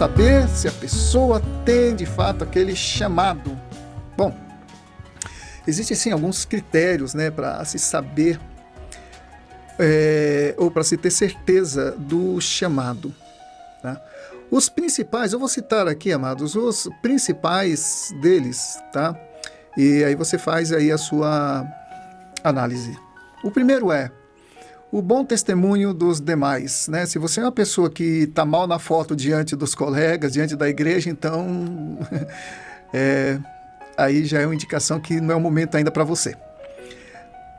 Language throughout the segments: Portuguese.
saber se a pessoa tem de fato aquele chamado? Bom, existem sim alguns critérios, né, para se saber ou para se ter certeza do chamado, tá? Os principais, eu vou citar aqui, amados, os principais deles, tá? E aí você faz aí a sua análise. O primeiro é o bom testemunho dos demais, né? Se você é uma pessoa que está mal na foto diante dos colegas, diante da igreja, então aí já é uma indicação que não é o momento ainda para você.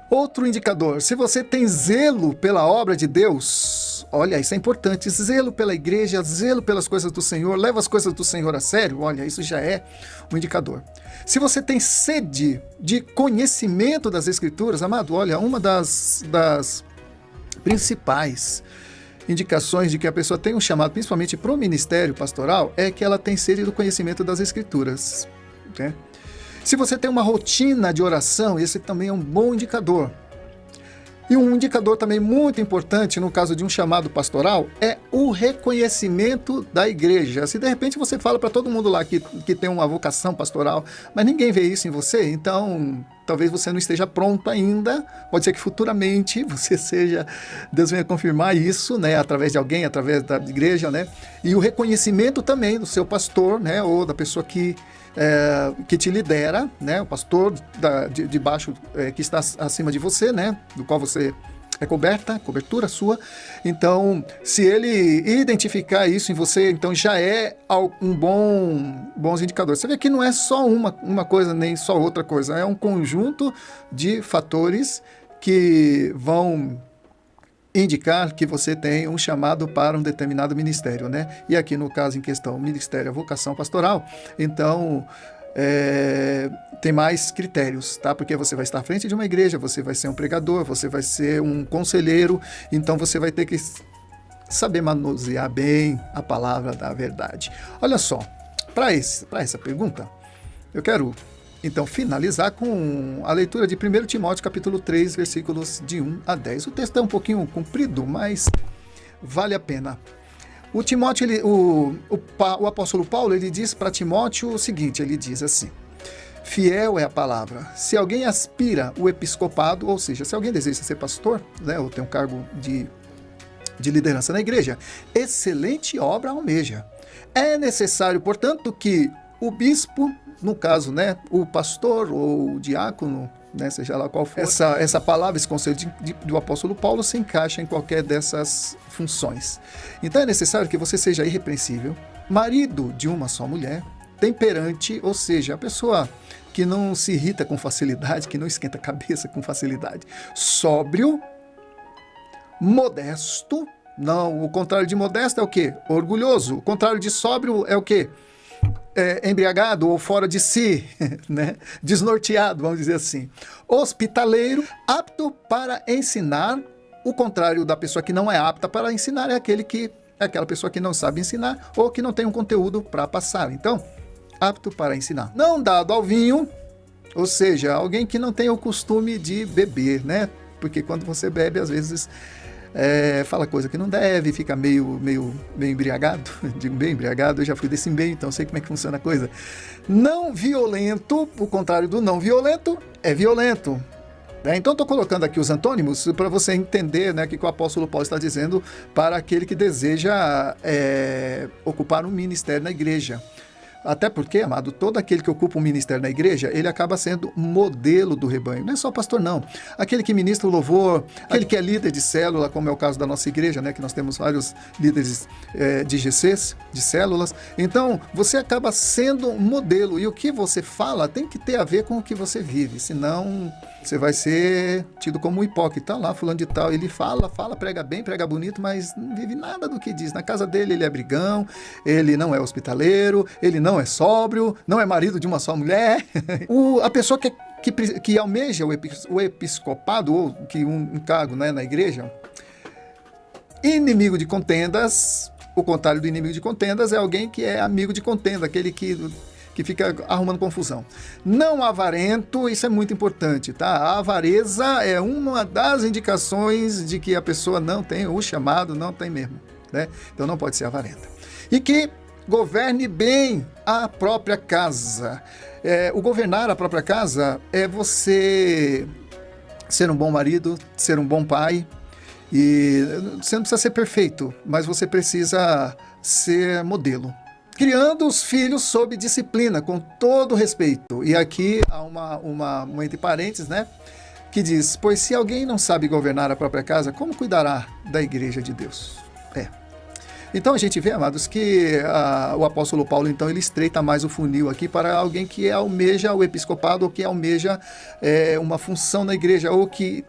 Outro indicador, se você tem zelo pela obra de Deus, olha, isso é importante, zelo pela igreja, zelo pelas coisas do Senhor, leva as coisas do Senhor a sério, olha, isso já é um indicador. Se você tem sede de conhecimento das Escrituras, amado, olha, uma das principais indicações de que a pessoa tem um chamado, principalmente para o ministério pastoral, é que ela tem sede do conhecimento das Escrituras, né? Se você tem uma rotina de oração, esse também é um bom indicador. E um indicador também muito importante no caso de um chamado pastoral é o reconhecimento da igreja. Se de repente você fala para todo mundo lá que tem uma vocação pastoral, mas ninguém vê isso em você, então talvez você não esteja pronto ainda. Pode ser que futuramente você seja, Deus venha confirmar isso, né, através de alguém, através da igreja, né? E o reconhecimento também do seu pastor, né, ou da pessoa que te lidera, né, o pastor de baixo que está acima de você, né, do qual você é cobertura sua. Então, se ele identificar isso em você, então já é bons indicadores. Você vê que não é só uma coisa nem só outra coisa, é um conjunto de fatores que vão indicar que você tem um chamado para um determinado ministério, né? E aqui no caso em questão, o ministério, a vocação pastoral, então tem mais critérios, tá? Porque você vai estar à frente de uma igreja, você vai ser um pregador, você vai ser um conselheiro, então você vai ter que saber manusear bem a palavra da verdade. Olha só, para essa pergunta, eu quero então finalizar com a leitura de 1 Timóteo capítulo 3, versículos de 1 a 10. O texto é um pouquinho comprido, mas vale a pena. O Timóteo, o apóstolo Paulo, ele diz para Timóteo o seguinte, ele diz assim: fiel é a palavra. Se alguém aspira o episcopado, ou seja, se alguém deseja ser pastor, né, ou tem um cargo de liderança na igreja, excelente obra almeja. É necessário, portanto, que o bispo, no caso, né, o pastor ou o diácono, né, seja lá qual for, essa palavra, esse conselho do apóstolo Paulo se encaixa em qualquer dessas funções. Então é necessário que você seja irrepreensível, marido de uma só mulher, temperante, ou seja, a pessoa que não se irrita com facilidade, que não esquenta a cabeça com facilidade, sóbrio, modesto. Não, o contrário de modesto é o quê? Orgulhoso. O contrário de sóbrio é o quê? Embriagado ou fora de si, né? Desnorteado, vamos dizer assim. Hospitaleiro, apto para ensinar. O contrário da pessoa que não é apta para ensinar é aquela pessoa que não sabe ensinar ou que não tem um conteúdo para passar. Então, apto para ensinar. Não dado ao vinho, ou seja, alguém que não tem o costume de beber, né? Porque quando você bebe, às vezes fala coisa que não deve, fica meio embriagado. Digo bem embriagado, eu já fui desse meio, então sei como é que funciona a coisa. Não violento, o contrário do não violento é violento. Então estou colocando aqui os antônimos para você entender, né, o que o apóstolo Paulo está dizendo para aquele que deseja ocupar um ministério na igreja. Até porque, amado, todo aquele que ocupa um ministério na igreja, ele acaba sendo modelo do rebanho. Não é só o pastor, não. Aquele que ministra o louvor, aquele que é líder de célula, como é o caso da nossa igreja, né, que nós temos vários líderes de GCs, de células. Então, você acaba sendo um modelo. E o que você fala tem que ter a ver com o que você vive. Senão, você vai ser tido como um hipócrita. Lá, fulano de tal, ele fala, prega bem, prega bonito, mas não vive nada do que diz. Na casa dele, ele é brigão, ele não é hospitaleiro, ele não é sóbrio, não é marido de uma só mulher. A pessoa que almeja o episcopado, ou que um cargo, né, na igreja, inimigo de contendas. O contrário do inimigo de contendas é alguém que é amigo de contenda, aquele que fica arrumando confusão. Não avarento, isso é muito importante, tá? A avareza é uma das indicações de que a pessoa não tem o chamado, não tem mesmo, né? Então não pode ser avarenta. E que Governe bem a própria casa. O governar a própria casa é você ser um bom marido, ser um bom pai. E você não precisa ser perfeito, mas você precisa ser modelo. Criando os filhos sob disciplina, com todo respeito. E aqui há uma entre parênteses, né? Que diz, pois se alguém não sabe governar a própria casa, como cuidará da igreja de Deus? Então a gente vê, amados, que o apóstolo Paulo, então, ele estreita mais o funil aqui para alguém que almeja o episcopado, ou que almeja uma função na igreja, ou que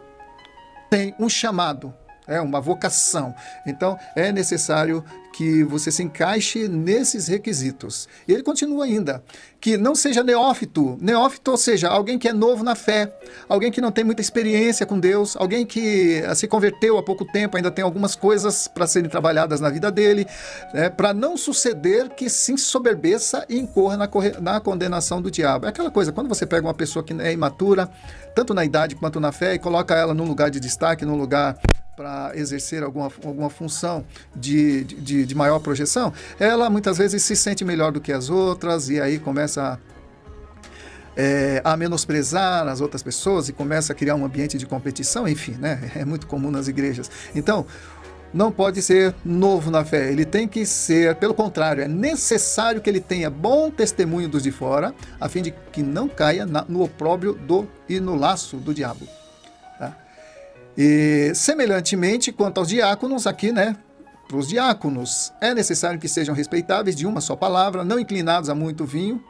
tem um chamado, uma vocação. Então é necessário que você se encaixe nesses requisitos. E ele continua ainda, que não seja neófito, ou seja, alguém que é novo na fé, alguém que não tem muita experiência com Deus, alguém que se converteu há pouco tempo, ainda tem algumas coisas para serem trabalhadas na vida dele, para não suceder que se ensoberbeça e incorra na condenação do diabo. É aquela coisa, quando você pega uma pessoa que é imatura, tanto na idade quanto na fé, e coloca ela num lugar de destaque, num lugar para exercer alguma função de maior projeção, ela muitas vezes se sente melhor do que as outras, e aí começa a menosprezar as outras pessoas e começa a criar um ambiente de competição, enfim, né? É muito comum nas igrejas. Então, não pode ser novo na fé, ele tem que ser, pelo contrário, é necessário que ele tenha bom testemunho dos de fora, a fim de que não caia no opróbrio e no laço do diabo. Tá? E, semelhantemente, quanto aos diáconos, aqui, né? Para os diáconos, é necessário que sejam respeitáveis de uma só palavra, não inclinados a muito vinho,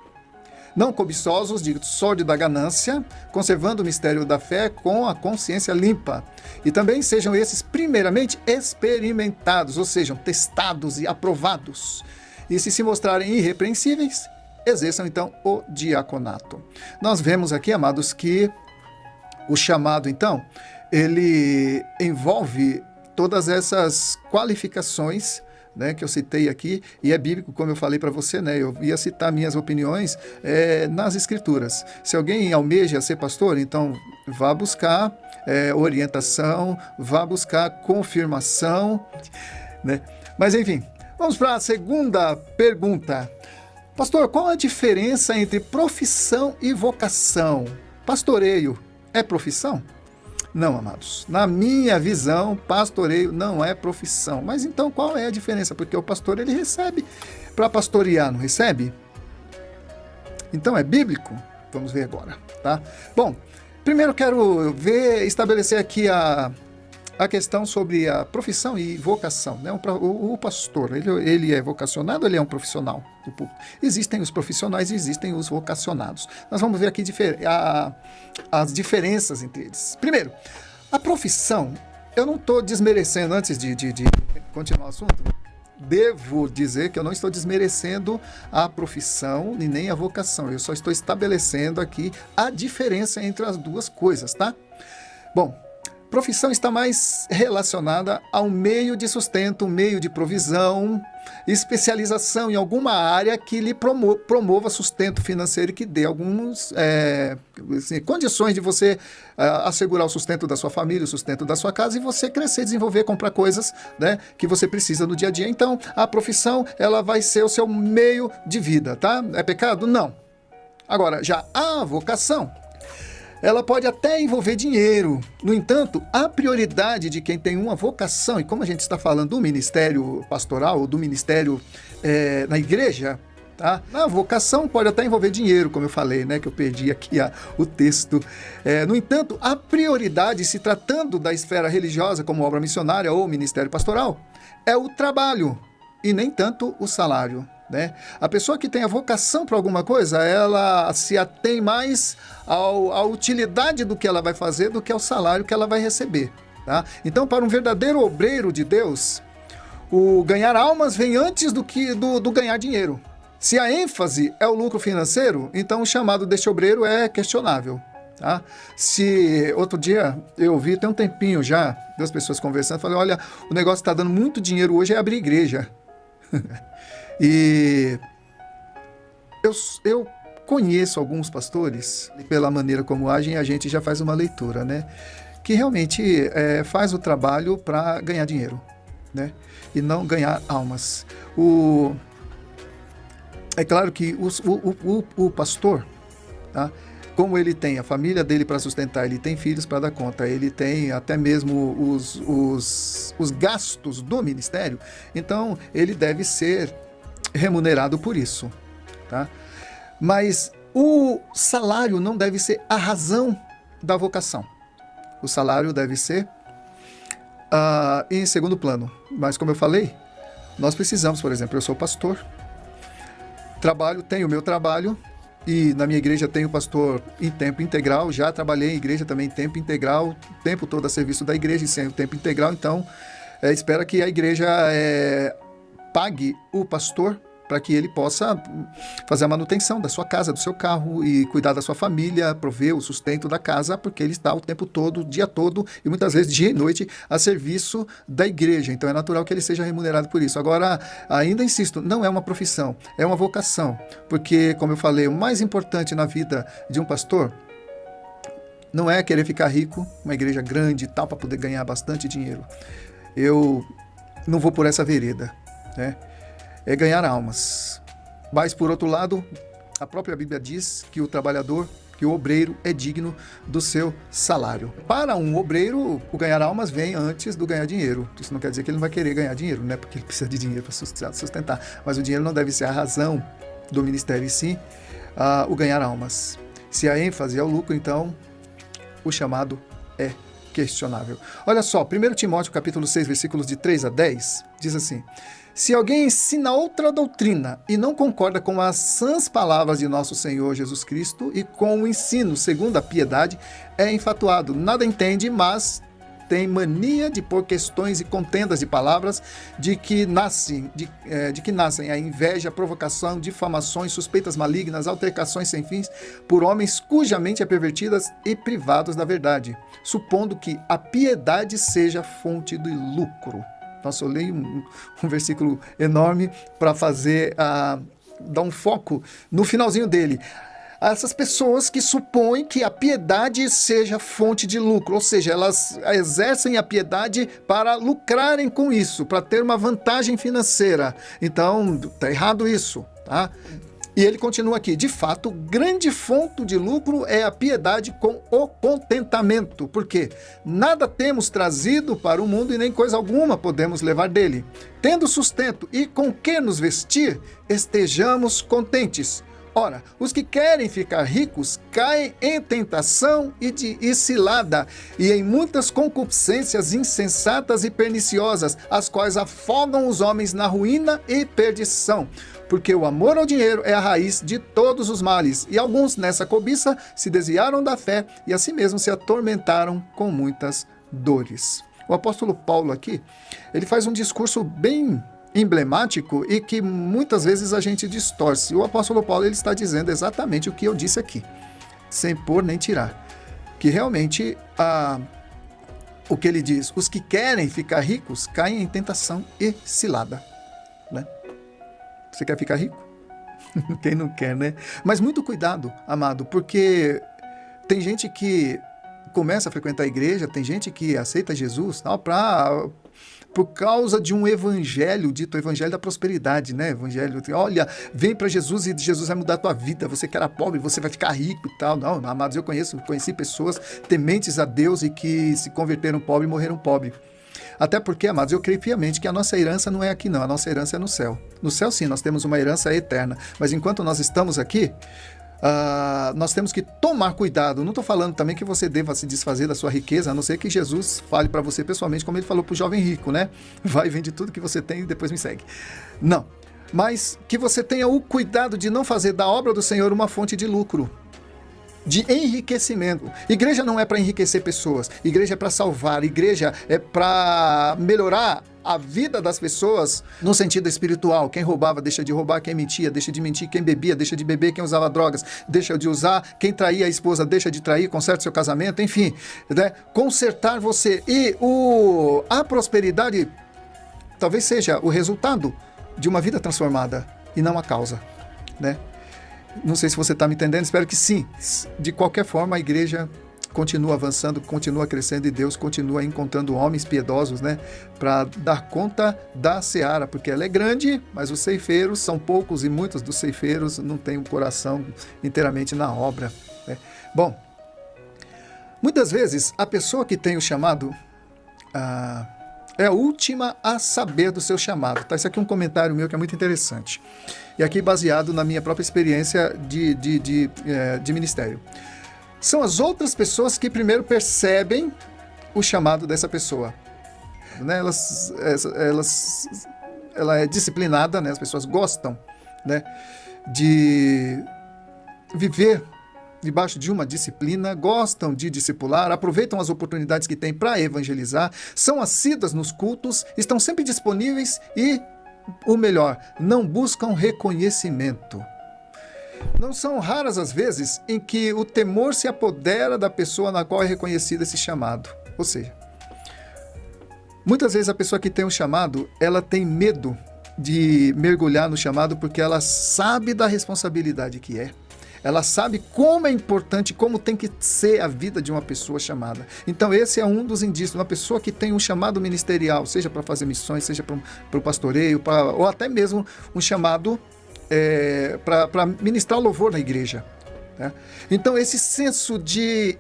não cobiçosos de sórdida ganância, conservando o mistério da fé com a consciência limpa. E também sejam esses, primeiramente, experimentados, ou sejam, testados e aprovados. E se mostrarem irrepreensíveis, exerçam, então, o diaconato. Nós vemos aqui, amados, que o chamado, então, ele envolve todas essas qualificações, né, que eu citei aqui, e é bíblico, como eu falei para você, né, eu ia citar minhas opiniões nas escrituras. Se alguém almeja ser pastor, então vá buscar orientação, vá buscar confirmação, né? Mas enfim, vamos para a segunda pergunta. Pastor, qual a diferença entre profissão e vocação? Pastoreio é profissão? Não, amados. Na minha visão, pastoreio não é profissão. Mas então qual é a diferença? Porque o pastor, ele recebe para pastorear, não recebe? Então é bíblico? Vamos ver agora, tá? Bom, primeiro quero estabelecer aqui a questão sobre a profissão e vocação, né? O pastor, ele é vocacionado, ele é um profissional do público. Existem os profissionais e existem os vocacionados. Nós vamos ver aqui as diferenças entre eles. Primeiro, a profissão, eu não estou desmerecendo, antes de continuar o assunto, devo dizer que eu não estou desmerecendo a profissão e nem a vocação, eu só estou estabelecendo aqui a diferença entre as duas coisas, tá? Bom, profissão está mais relacionada ao meio de sustento, meio de provisão, especialização em alguma área que lhe promova sustento financeiro e que dê algumas condições de você assegurar o sustento da sua família, o sustento da sua casa, e você crescer, desenvolver, comprar coisas, né, que você precisa no dia a dia. Então, a profissão, ela vai ser o seu meio de vida, tá? É pecado? Não. Agora, já a vocação, ela pode até envolver dinheiro. No entanto, a prioridade de quem tem uma vocação, e como a gente está falando do ministério pastoral, do ministério na igreja, tá? A vocação pode até envolver dinheiro, como eu falei, né? Que eu perdi aqui o texto. No entanto, a prioridade, se tratando da esfera religiosa como obra missionária ou ministério pastoral, é o trabalho e nem tanto o salário. Né? A pessoa que tem a vocação para alguma coisa, ela se atém mais à utilidade do que ela vai fazer do que ao salário que ela vai receber. Tá? Então, para um verdadeiro obreiro de Deus, o ganhar almas vem antes do ganhar dinheiro. Se a ênfase é o lucro financeiro, então o chamado deste obreiro é questionável. Tá? Se outro dia eu vi, tem um tempinho já, duas pessoas conversando, falei, olha, o negócio está dando muito dinheiro hoje é abrir igreja. E eu conheço alguns pastores, pela maneira como agem, a gente já faz uma leitura, né? Que realmente faz o trabalho para ganhar dinheiro, né? E não ganhar almas. É claro que o pastor, tá? Como ele tem a família dele para sustentar, ele tem filhos para dar conta, ele tem até mesmo os gastos do ministério, então ele deve ser remunerado por isso, tá? Mas o salário não deve ser a razão da vocação. O salário deve ser em segundo plano. Mas como eu falei, nós precisamos, por exemplo, eu sou pastor, tenho o meu trabalho, e na minha igreja tenho pastor em tempo integral, já trabalhei em igreja também em tempo integral, o tempo todo a serviço da igreja e sem o tempo integral, então espero que a igreja pague o pastor para que ele possa fazer a manutenção da sua casa, do seu carro e cuidar da sua família, prover o sustento da casa, porque ele está o tempo todo, o dia todo e muitas vezes dia e noite a serviço da igreja. Então é natural que ele seja remunerado por isso. Agora, ainda insisto, não é uma profissão, é uma vocação, porque, como eu falei, o mais importante na vida de um pastor não é querer ficar rico, uma igreja grande e tal, para poder ganhar bastante dinheiro. Eu não vou por essa vereda, né? É ganhar almas. Mas, por outro lado, a própria Bíblia diz que o trabalhador, que o obreiro é digno do seu salário. Para um obreiro, o ganhar almas vem antes do ganhar dinheiro. Isso não quer dizer que ele não vai querer ganhar dinheiro, né? Porque ele precisa de dinheiro para sustentar. Mas o dinheiro não deve ser a razão do ministério, e sim o ganhar almas. Se a ênfase é o lucro, então o chamado é questionável. Olha só, 1 Timóteo capítulo 6, versículos de 3 a 10, diz assim: se alguém ensina outra doutrina e não concorda com as sãs palavras de nosso Senhor Jesus Cristo e com o ensino segundo a piedade, é enfatuado, nada entende, mas tem mania de pôr questões e contendas de palavras de que nascem a inveja, a provocação, difamações, suspeitas malignas, altercações sem fins, por homens cuja mente é pervertida e privados da verdade, supondo que a piedade seja fonte de lucro. Nossa, eu leio um versículo enorme para dar um foco no finalzinho dele. Essas pessoas que supõem que a piedade seja fonte de lucro, ou seja, elas exercem a piedade para lucrarem com isso, para ter uma vantagem financeira. Então, está errado isso, tá? E ele continua aqui: de fato, grande fonte de lucro é a piedade com o contentamento, porque nada temos trazido para o mundo e nem coisa alguma podemos levar dele. Tendo sustento e com que nos vestir, estejamos contentes. Ora, os que querem ficar ricos caem em tentação e cilada, e em muitas concupiscências insensatas e perniciosas, as quais afogam os homens na ruína e perdição. Porque o amor ao dinheiro é a raiz de todos os males, e alguns nessa cobiça se desviaram da fé e a si mesmos se atormentaram com muitas dores. O apóstolo Paulo aqui, ele faz um discurso bem emblemático e que muitas vezes a gente distorce. O apóstolo Paulo, ele está dizendo exatamente o que eu disse aqui, sem pôr nem tirar, que realmente o que ele diz: os que querem ficar ricos caem em tentação e cilada, né? Você quer ficar rico? Quem não quer, né? Mas muito cuidado, amado, porque tem gente que começa a frequentar a igreja, tem gente que aceita Jesus por causa de um evangelho, dito evangelho da prosperidade, né? Evangelho, olha, vem para Jesus e Jesus vai mudar a tua vida, você que era pobre, você vai ficar rico e tal. Não, amados, eu conheci pessoas tementes a Deus e que se converteram pobre e morreram pobre. Até porque, amados, eu creio piamente que a nossa herança não é aqui não, a nossa herança é no céu. No céu sim, nós temos uma herança eterna, mas enquanto nós estamos aqui, nós temos que tomar cuidado. Não estou falando também que você deva se desfazer da sua riqueza, a não ser que Jesus fale para você pessoalmente, como ele falou para o jovem rico, né? Vai, vende tudo que você tem e depois me segue. Não, mas que você tenha o cuidado de não fazer da obra do Senhor uma fonte de lucro, de enriquecimento. Igreja não é para enriquecer pessoas, igreja é para salvar, igreja é para melhorar a vida das pessoas no sentido espiritual. Quem roubava deixa de roubar, quem mentia deixa de mentir, quem bebia deixa de beber, quem usava drogas deixa de usar, quem traía a esposa deixa de trair, conserta seu casamento, enfim, né? Consertar você. E a prosperidade talvez seja o resultado de uma vida transformada e não a causa, né? Não sei se você está me entendendo, espero que sim. De qualquer forma, a igreja continua avançando, continua crescendo e Deus continua encontrando homens piedosos, né, para dar conta da seara, porque ela é grande, mas os ceifeiros são poucos e muitos dos ceifeiros não têm o coração inteiramente na obra, né? Bom, muitas vezes a pessoa que tem o chamado é a última a saber do seu chamado. Tá? Isso aqui é um comentário meu que é muito interessante. E aqui baseado na minha própria experiência de ministério. São as outras pessoas que primeiro percebem o chamado dessa pessoa. Né? Ela é disciplinada, né? As pessoas gostam, né, de viver debaixo de uma disciplina, gostam de discipular, aproveitam as oportunidades que têm para evangelizar, são assíduas nos cultos, estão sempre disponíveis e, o melhor, não buscam reconhecimento. Não são raras as vezes em que o temor se apodera da pessoa na qual é reconhecido esse chamado. Ou seja, muitas vezes a pessoa que tem um chamado, ela tem medo de mergulhar no chamado porque ela sabe da responsabilidade que é. Ela sabe como é importante, como tem que ser a vida de uma pessoa chamada. Então esse é um dos indícios. Uma pessoa que tem um chamado ministerial, seja para fazer missões, seja para o pastoreio, ou até mesmo um chamado para ministrar louvor na igreja. Né? Então esse senso de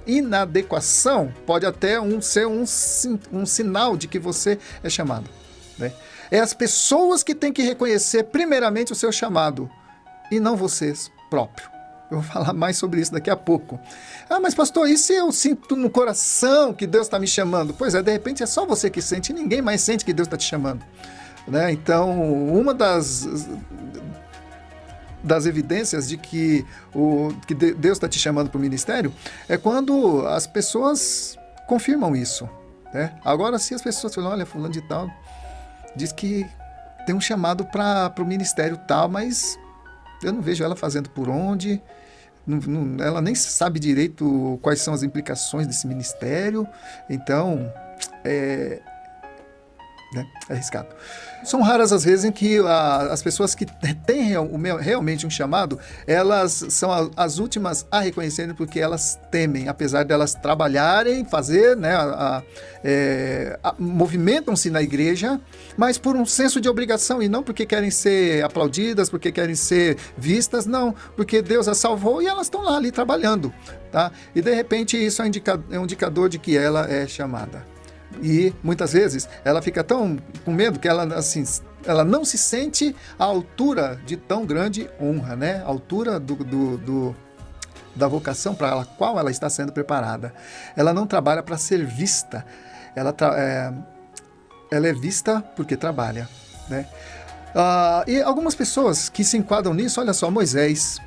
inadequação pode até ser um sinal de que você é chamado. Né? É as pessoas que têm que reconhecer primeiramente o seu chamado e não vocês próprio. Eu vou falar mais sobre isso daqui a pouco. Ah, mas pastor, e se eu sinto no coração que Deus está me chamando? Pois é, de repente é só você que sente e ninguém mais sente que Deus está te chamando. Né? Então, uma das evidências de que Deus está te chamando para o ministério é quando as pessoas confirmam isso. Né? Agora, se as pessoas falam, olha, fulano de tal diz que tem um chamado para o ministério tal, mas eu não vejo ela fazendo por onde, ela nem sabe direito quais são as implicações desse ministério, então é arriscado. São raras as vezes em que as pessoas que têm realmente um chamado, elas são as últimas a reconhecerem porque elas temem, apesar de elas trabalharem, fazer, né, movimentam-se na igreja, mas por um senso de obrigação e não porque querem ser aplaudidas, porque querem ser vistas, não, porque Deus as salvou e elas estão lá ali trabalhando, tá? E de repente isso é um indicador de que ela é chamada. E muitas vezes ela fica tão com medo que ela não se sente à altura de tão grande honra, né? À altura da vocação para a qual ela está sendo preparada. Ela não trabalha para ser vista, ela é vista porque trabalha, né? E algumas pessoas que se enquadram nisso, olha só, Moisés.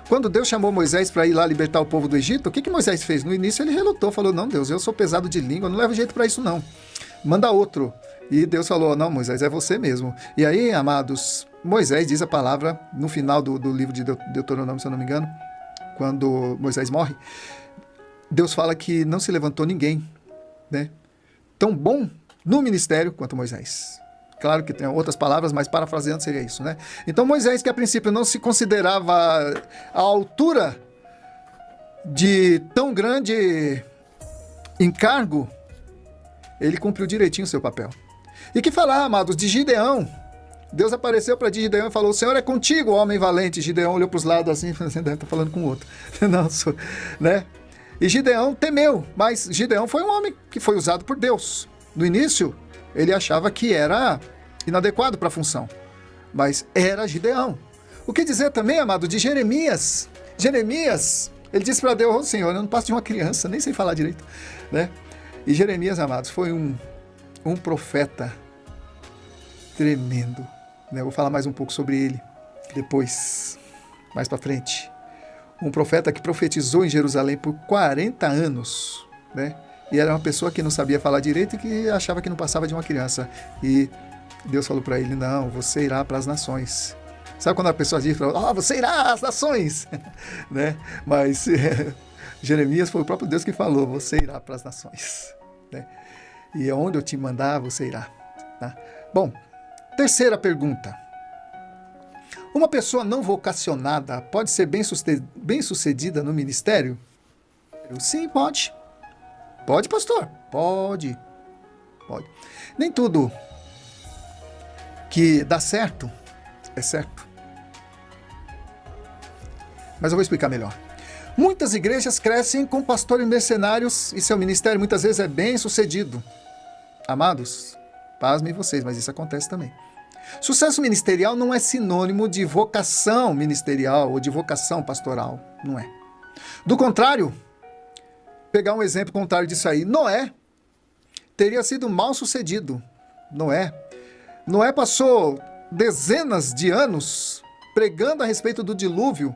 Quando Deus chamou Moisés para ir lá libertar o povo do Egito, o que Moisés fez? No início ele relutou, falou, não, Deus, eu sou pesado de língua, não levo jeito para isso não. Manda outro. E Deus falou, não, Moisés, é você mesmo. E aí, amados, Moisés diz a palavra no final do livro de Deuteronômio, se eu não me engano, quando Moisés morre, Deus fala que não se levantou ninguém, né, tão bom no ministério quanto Moisés. Claro que tem outras palavras, mas parafraseando seria isso, né? Então Moisés, que a princípio não se considerava à altura de tão grande encargo, ele cumpriu direitinho o seu papel. E que falar, amados, de Gideão. Deus apareceu para Gideão e falou, o Senhor é contigo, homem valente. Gideão olhou para os lados assim, deve estar falando com o outro. Não, né? E Gideão temeu, mas Gideão foi um homem que foi usado por Deus. No início, ele achava que era inadequado para a função, mas era Gideão. O que dizer também, amado, de Jeremias? Jeremias, ele disse para Deus, Senhor, eu não passo de uma criança, nem sei falar direito, né? E Jeremias, amados, foi um profeta tremendo, né? Eu vou falar mais um pouco sobre ele depois, mais para frente. Um profeta que profetizou em Jerusalém por 40 anos, né? E era uma pessoa que não sabia falar direito e que achava que não passava de uma criança. E Deus falou para ele, não, você irá para as nações. Sabe quando a pessoa diz, você irá às nações? Né? Mas Jeremias foi o próprio Deus que falou, você irá para as nações. Né? E onde eu te mandar, você irá. Tá? Bom, terceira pergunta. Uma pessoa não vocacionada pode ser bem-sucedida no ministério? Sim, pode. Pode, pastor. Pode. Pode. Nem tudo que dá certo é certo. Mas eu vou explicar melhor. Muitas igrejas crescem com pastores mercenários e seu ministério muitas vezes é bem sucedido. Amados, pasmem vocês, mas isso acontece também. Sucesso ministerial não é sinônimo de vocação ministerial ou de vocação pastoral. Não é. Do contrário, pegar um exemplo contrário disso aí, Noé teria sido mal sucedido. Noé passou dezenas de anos pregando a respeito do dilúvio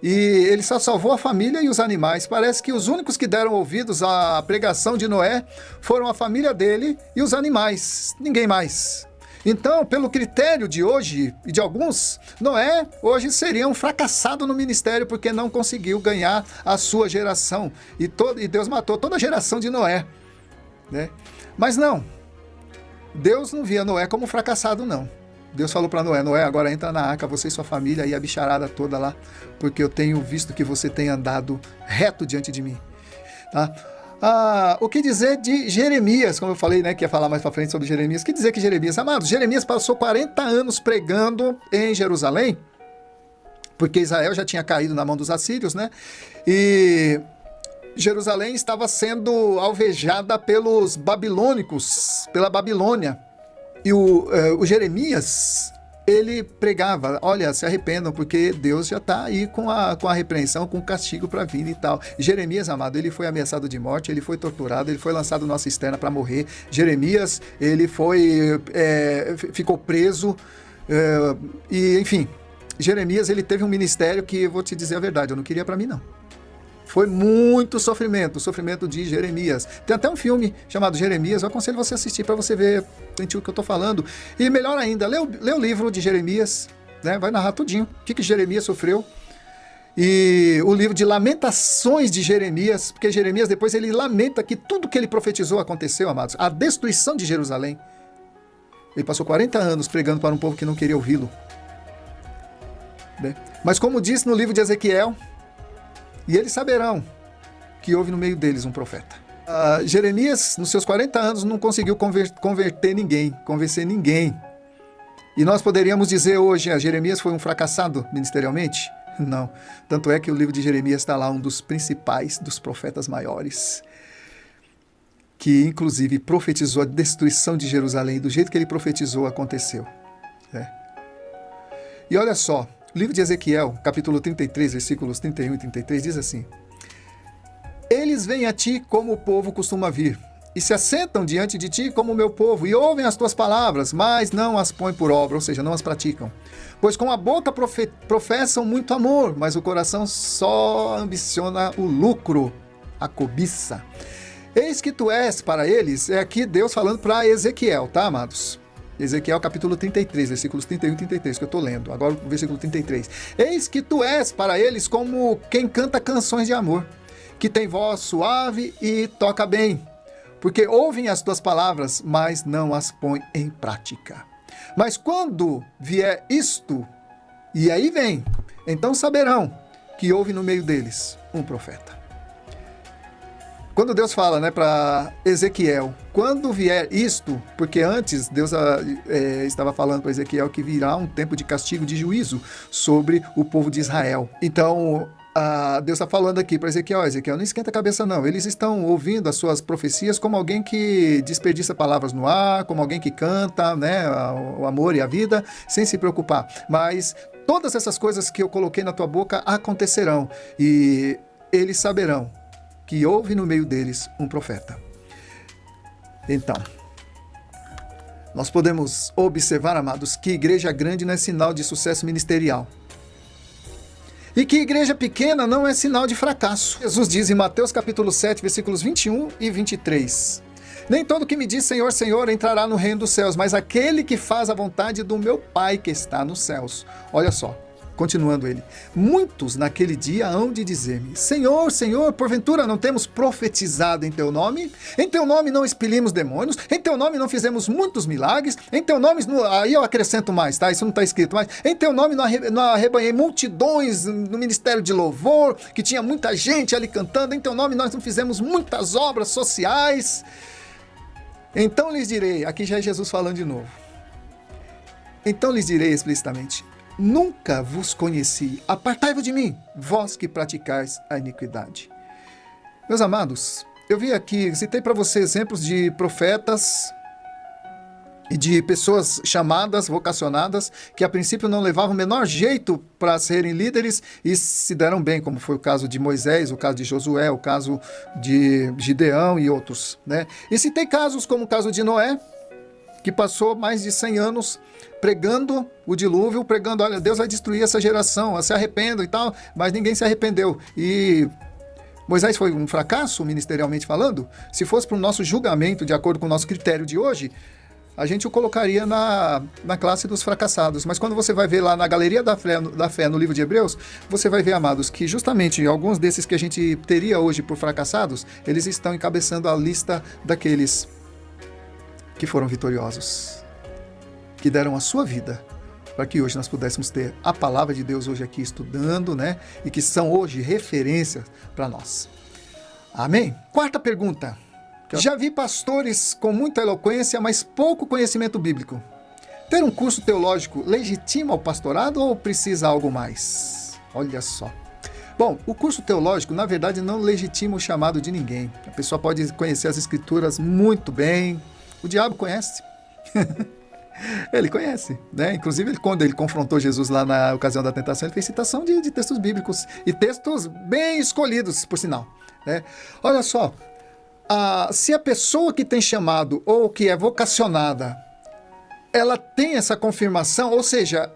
e ele só salvou a família e os animais. Parece que os únicos que deram ouvidos à pregação de Noé foram a família dele e os animais, ninguém mais. Então, pelo critério de hoje e de alguns, Noé hoje seria um fracassado no ministério porque não conseguiu ganhar a sua geração. E Deus matou toda a geração de Noé, né? Mas não, Deus não via Noé como fracassado, não. Deus falou para Noé, Noé, agora entra na arca, você e sua família e a bicharada toda lá, porque eu tenho visto que você tem andado reto diante de mim. Tá? O que dizer de Jeremias, como eu falei, né, que ia falar mais para frente sobre Jeremias. O que dizer que Jeremias, amados, Jeremias passou 40 anos pregando em Jerusalém, porque Israel já tinha caído na mão dos assírios, né? E Jerusalém estava sendo alvejada pelos babilônicos, pela Babilônia. E o Jeremias, ele pregava, olha, se arrependam, porque Deus já está aí com a repreensão, com o castigo para vir e tal. Jeremias, amado, ele foi ameaçado de morte, ele foi torturado, ele foi lançado numa cisterna para morrer. Jeremias, ele ficou preso, e enfim, Jeremias, ele teve um ministério que, eu vou te dizer a verdade, eu não queria para mim, não. Foi muito sofrimento, o sofrimento de Jeremias. Tem até um filme chamado Jeremias, eu aconselho você a assistir para você ver o que eu estou falando. E melhor ainda, lê o livro de Jeremias, né? Vai narrar tudinho o que Jeremias sofreu. E o livro de Lamentações de Jeremias, porque Jeremias depois ele lamenta que tudo que ele profetizou aconteceu, amados. A destruição de Jerusalém. Ele passou 40 anos pregando para um povo que não queria ouvi-lo, né? Mas como disse no livro de Ezequiel, e eles saberão que houve no meio deles um profeta. Jeremias, nos seus 40 anos, não conseguiu convencer ninguém. E nós poderíamos dizer hoje, Jeremias foi um fracassado ministerialmente? Não. Tanto é que o livro de Jeremias está lá, um dos principais dos profetas maiores, que inclusive profetizou a destruição de Jerusalém. Do jeito que ele profetizou, aconteceu. E olha só, o livro de Ezequiel, capítulo 33, versículos 31 e 33, diz assim: Eles vêm a ti como o povo costuma vir, e se assentam diante de ti como o meu povo, e ouvem as tuas palavras, mas não as põem por obra, ou seja, não as praticam. Pois com a boca professam muito amor, mas o coração só ambiciona o lucro, a cobiça. Eis que tu és para eles, é aqui Deus falando para Ezequiel, tá, amados? Ezequiel capítulo 33, versículos 31 e 33, que eu estou lendo. Agora o versículo 33. Eis que tu és para eles como quem canta canções de amor, que tem voz suave e toca bem, porque ouvem as tuas palavras, mas não as põem em prática. Mas quando vier isto, e aí vem, então saberão que houve no meio deles um profeta. Quando Deus fala, né, para Ezequiel, quando vier isto, porque antes Deus estava falando para Ezequiel que virá um tempo de castigo, de juízo sobre o povo de Israel. Então, Deus está falando aqui para Ezequiel, Ezequiel, não esquenta a cabeça não, eles estão ouvindo as suas profecias como alguém que desperdiça palavras no ar, como alguém que canta, né, o amor e a vida, sem se preocupar. Mas todas essas coisas que eu coloquei na tua boca acontecerão, e eles saberão que houve no meio deles um profeta. Então, nós podemos observar, amados, que igreja grande não é sinal de sucesso ministerial. E que igreja pequena não é sinal de fracasso. Jesus diz em Mateus capítulo 7, versículos 21 e 23. Nem todo que me diz Senhor, Senhor entrará no reino dos céus, mas aquele que faz a vontade do meu Pai que está nos céus. Olha só, Continuando ele, muitos naquele dia hão de dizer-me, Senhor, Senhor, porventura não temos profetizado em teu nome? Em teu nome não expelimos demônios? Em teu nome não fizemos muitos milagres? Em teu nome, aí eu acrescento mais, tá? Isso não está escrito, mas em teu nome não arrebanhei multidões no ministério de louvor, que tinha muita gente ali cantando, em teu nome nós não fizemos muitas obras sociais. Então lhes direi, aqui já é Jesus falando de novo, então lhes direi explicitamente, nunca vos conheci, apartai-vos de mim, vós que praticais a iniquidade. Meus amados, eu vi aqui, citei para você exemplos de profetas e de pessoas chamadas, vocacionadas, que a princípio não levavam o menor jeito para serem líderes e se deram bem, como foi o caso de Moisés, o caso de Josué, o caso de Gideão e outros, né? E citei casos como o caso de Noé, que passou mais de 100 anos pregando o dilúvio, pregando, olha, Deus vai destruir essa geração, se arrependam e tal, mas ninguém se arrependeu. E Moisés foi um fracasso, ministerialmente falando? Se fosse para o nosso julgamento, de acordo com o nosso critério de hoje, a gente o colocaria na classe dos fracassados. Mas quando você vai ver lá na Galeria da Fé, no livro de Hebreus, você vai ver, amados, que justamente alguns desses que a gente teria hoje por fracassados, eles estão encabeçando a lista daqueles que foram vitoriosos, que deram a sua vida para que hoje nós pudéssemos ter a palavra de Deus hoje aqui estudando, né? E que são hoje referências para nós. Amém? Quarta pergunta. Já vi pastores com muita eloquência, mas pouco conhecimento bíblico. Ter um curso teológico legitima o pastorado ou precisa algo mais? Olha só. Bom, o curso teológico, na verdade, não legitima o chamado de ninguém. A pessoa pode conhecer as escrituras muito bem. O diabo conhece. Ele conhece, né? Inclusive, quando ele confrontou Jesus lá na ocasião da tentação, ele fez citação de textos bíblicos e textos bem escolhidos, por sinal, né? Olha só, se a pessoa que tem chamado ou que é vocacionada, ela tem essa confirmação, ou seja,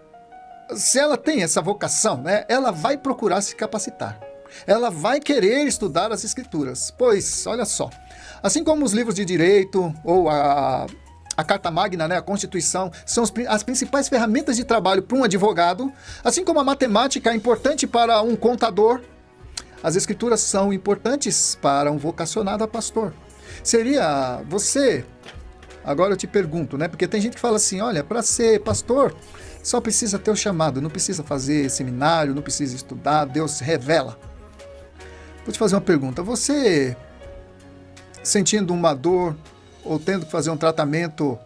se ela tem essa vocação, né, ela vai procurar se capacitar. Ela vai querer estudar as escrituras, pois, olha só, assim como os livros de direito ou a Carta Magna, né, a Constituição, são as principais ferramentas de trabalho para um advogado, assim como a matemática é importante para um contador, as escrituras são importantes para um vocacionado a pastor. Seria você, agora eu te pergunto, né, porque tem gente que fala assim, olha, para ser pastor, só precisa ter o chamado, não precisa fazer seminário, não precisa estudar, Deus revela. Vou te fazer uma pergunta, você sentindo uma dor ou tendo que fazer um tratamento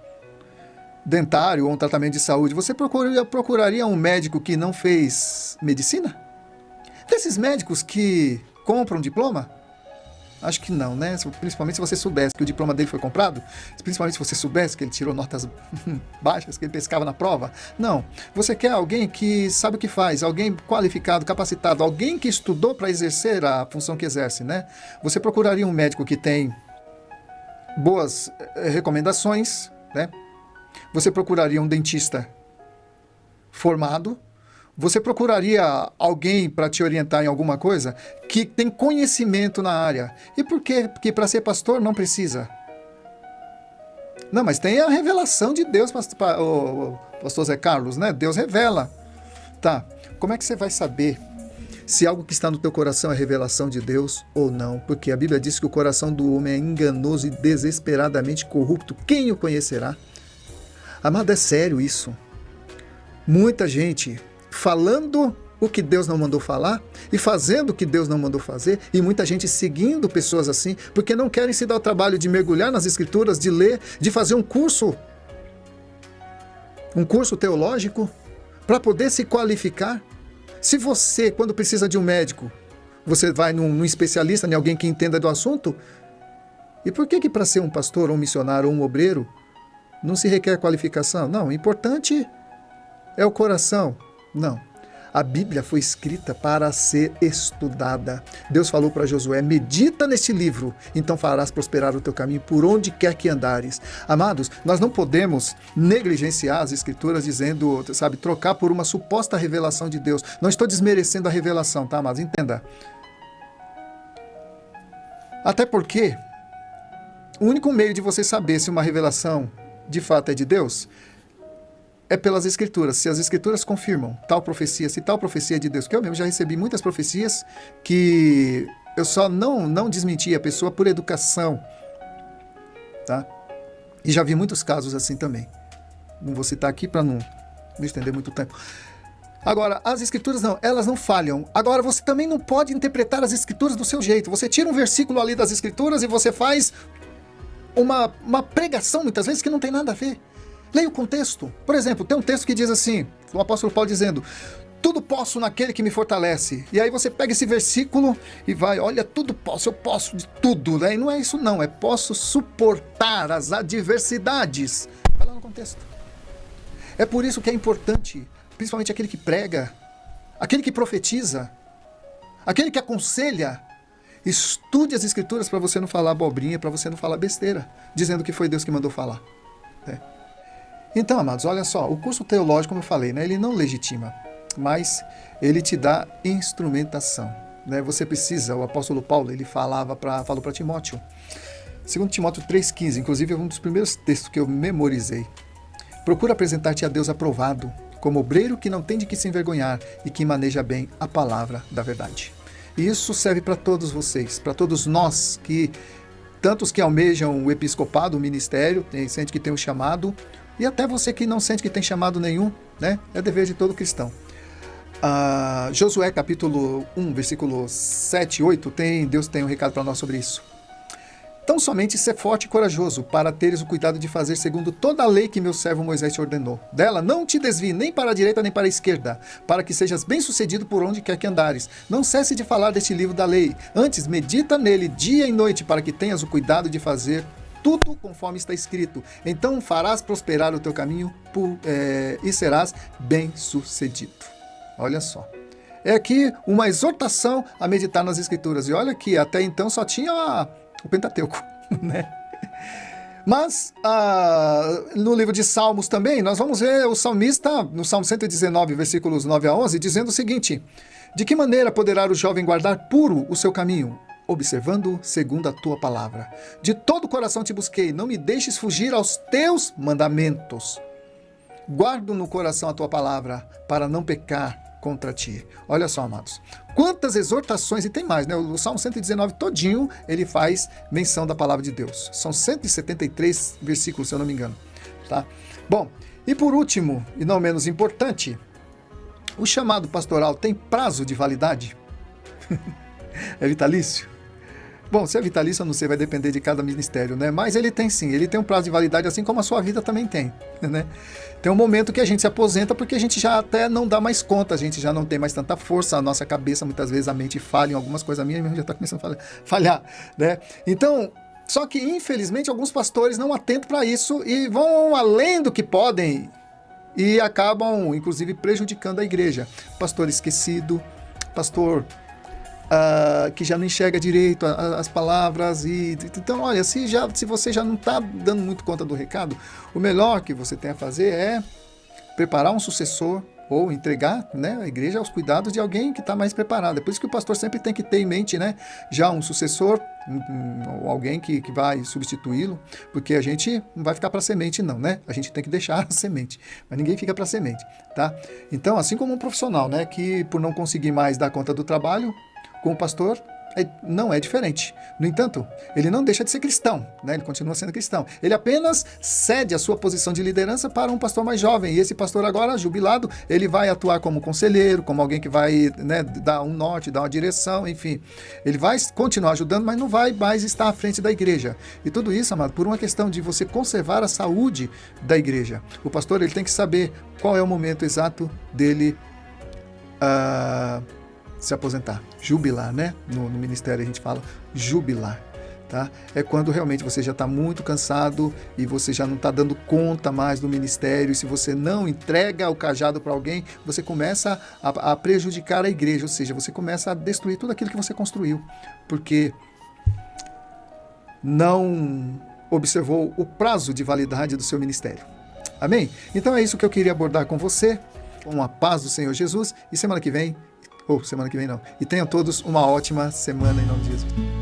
dentário ou um tratamento de saúde, você procuraria um médico que não fez medicina? Desses médicos que compram diploma? Acho que não, né? Principalmente se você soubesse que o diploma dele foi comprado, principalmente se você soubesse que ele tirou notas baixas, que ele pescava na prova. Não. Você quer alguém que sabe o que faz, alguém qualificado, capacitado, alguém que estudou para exercer a função que exerce, né? Você procuraria um médico que tem boas recomendações, né? Você procuraria um dentista formado. Você procuraria alguém para te orientar em alguma coisa que tem conhecimento na área. E por quê? Porque para ser pastor não precisa. Não, mas tem a revelação de Deus, pastor Zé Carlos, né? Deus revela. Tá, como é que você vai saber se algo que está no teu coração é revelação de Deus ou não? Porque a Bíblia diz que o coração do homem é enganoso e desesperadamente corrupto. Quem o conhecerá? Amado, é sério isso. Muita gente falando o que Deus não mandou falar e fazendo o que Deus não mandou fazer, e muita gente seguindo pessoas assim, porque não querem se dar o trabalho de mergulhar nas escrituras, de ler, de fazer um curso teológico, para poder se qualificar. Se você, quando precisa de um médico, você vai num especialista, em alguém que entenda do assunto, e por que para ser um pastor, ou um missionário, ou um obreiro, não se requer qualificação? Não, o importante é o coração. Não. A Bíblia foi escrita para ser estudada. Deus falou para Josué, medita neste livro, então farás prosperar o teu caminho por onde quer que andares. Amados, nós não podemos negligenciar as escrituras dizendo, sabe, trocar por uma suposta revelação de Deus. Não estou desmerecendo a revelação, tá, amados? Entenda. Até porque o único meio de você saber se uma revelação de fato é de Deus é pelas Escrituras. Se as Escrituras confirmam tal profecia, se tal profecia é de Deus, que eu mesmo já recebi muitas profecias que eu só não desmenti a pessoa por educação, tá? E já vi muitos casos assim também. Não vou citar aqui para não estender muito tempo. Agora, as Escrituras não, elas não falham. Agora, você também não pode interpretar as Escrituras do seu jeito. Você tira um versículo ali das Escrituras e você faz uma pregação, muitas vezes, que não tem nada a ver. Leia o contexto. Por exemplo, tem um texto que diz assim, o apóstolo Paulo dizendo: tudo posso naquele que me fortalece. E aí você pega esse versículo e vai, olha, tudo posso, eu posso de tudo, né? E não é isso não, é posso suportar as adversidades. Vai lá no contexto. É por isso que é importante, principalmente aquele que prega, aquele que profetiza, aquele que aconselha, estude as Escrituras para você não falar abobrinha, para você não falar besteira, dizendo que foi Deus que mandou falar. Então, amados, olha só, o curso teológico, como eu falei, né, ele não legitima, mas ele te dá instrumentação. Né? Você precisa, o apóstolo Paulo, ele falou para Timóteo, 2 Timóteo 3,15, inclusive é um dos primeiros textos que eu memorizei. Procura apresentar-te a Deus aprovado, como obreiro que não tem de que se envergonhar e que maneja bem a palavra da verdade. E isso serve para todos vocês, para todos nós, tantos que almejam o episcopado, o ministério, sente que tem um chamado, e até você que não sente que tem chamado nenhum, né? É dever de todo cristão. Josué capítulo 1, versículo 7 e 8, Deus tem um recado para nós sobre isso. Tão somente ser forte e corajoso, para teres o cuidado de fazer segundo toda a lei que meu servo Moisés te ordenou. Dela não te desvie nem para a direita nem para a esquerda, para que sejas bem-sucedido por onde quer que andares. Não cesse de falar deste livro da lei, antes medita nele dia e noite, para que tenhas o cuidado de fazer tudo conforme está escrito. Então farás prosperar o teu caminho e serás bem-sucedido. Olha só. É aqui uma exortação a meditar nas Escrituras. E olha que até então só tinha o Pentateuco, né? Mas no livro de Salmos também, nós vamos ver o salmista, no Salmo 119, versículos 9 a 11, dizendo o seguinte: de que maneira poderá o jovem guardar puro o seu caminho? Observando segundo a tua palavra. De todo o coração te busquei, não me deixes fugir aos teus mandamentos. Guardo no coração a tua palavra, para não pecar contra ti. Olha só, amados, quantas exortações, e tem mais, né? O Salmo 119 todinho, ele faz menção da palavra de Deus. São 173 versículos, se eu não me engano. Tá? Bom, e por último, e não menos importante, o chamado pastoral tem prazo de validade? É vitalício? Bom, se é vitalício, eu não sei, vai depender de cada ministério, né? Mas ele tem sim, ele tem um prazo de validade, assim como a sua vida também tem, né? Tem um momento que a gente se aposenta porque a gente já até não dá mais conta, a gente já não tem mais tanta força, a nossa cabeça, muitas vezes a mente falha em algumas coisas, a minha mesmo já está começando a falhar, né? Então, só que infelizmente alguns pastores não atentam para isso e vão além do que podem e acabam, inclusive, prejudicando a igreja. Pastor esquecido, pastor que já não enxerga direito as palavras. Então, olha, se você já não está dando muito conta do recado, o melhor que você tem a fazer é preparar um sucessor ou entregar, né, a igreja aos cuidados de alguém que está mais preparado. É por isso que o pastor sempre tem que ter em mente, né, já um sucessor, alguém que vai substituí-lo, porque a gente não vai ficar para semente não, né? A gente tem que deixar a semente, mas ninguém fica para semente, tá? Então, assim como um profissional, né, que por não conseguir mais dar conta do trabalho, com o pastor não é diferente. No entanto, ele não deixa de ser cristão, né? Ele continua sendo cristão. Ele apenas cede a sua posição de liderança para um pastor mais jovem. E esse pastor agora, jubilado, ele vai atuar como conselheiro, como alguém que vai, né, dar um norte, dar uma direção, enfim. Ele vai continuar ajudando, mas não vai mais estar à frente da igreja. E tudo isso, amado, por uma questão de você conservar a saúde da igreja. O pastor, ele tem que saber qual é o momento exato dele se aposentar, jubilar, né? No ministério a gente fala jubilar, tá? É quando realmente você já está muito cansado e você já não está dando conta mais do ministério, e se você não entrega o cajado para alguém, você começa a prejudicar a igreja, ou seja, você começa a destruir tudo aquilo que você construiu, porque não observou o prazo de validade do seu ministério. Amém? Então é isso que eu queria abordar com você, com a paz do Senhor Jesus, e semana que vem não. E tenham todos uma ótima semana em nome de Jesus.